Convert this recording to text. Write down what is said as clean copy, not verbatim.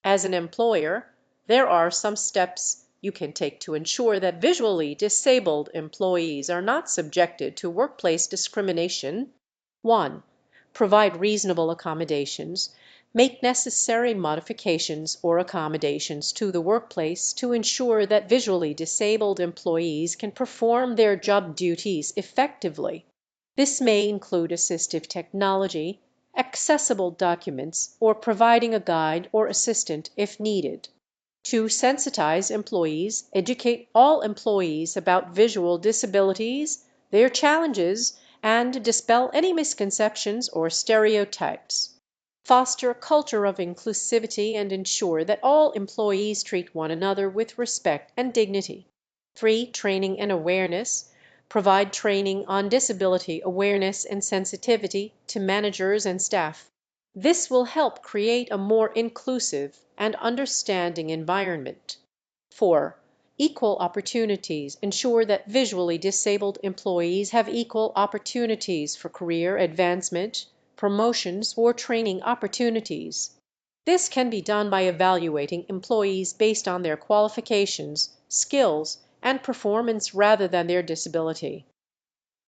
As an employer, there are some steps you can take to ensure that visually disabled employees are not subjected to workplace discrimination. 1. Provide reasonable accommodations. Make necessary modifications or accommodations to the workplace to ensure that visually disabled employees can perform their job duties effectively. This may include assistive technology, accessible documents, or providing a guide or assistant if needed. To sensitize employees, educate all employees about visual disabilities, their challenges, and dispel any misconceptions or stereotypes. Foster a culture of inclusivity and ensure that all employees treat one another with respect and dignity. 3. Training and awareness. Provide training on disability awareness and sensitivity to managers and staff. This will help create a more inclusive and understanding environment. 4. Equal opportunities. Ensure that visually disabled employees have equal opportunities for career advancement, promotions, or training opportunities. This can be done by evaluating employees based on their qualifications, skills, and performance rather than their disability.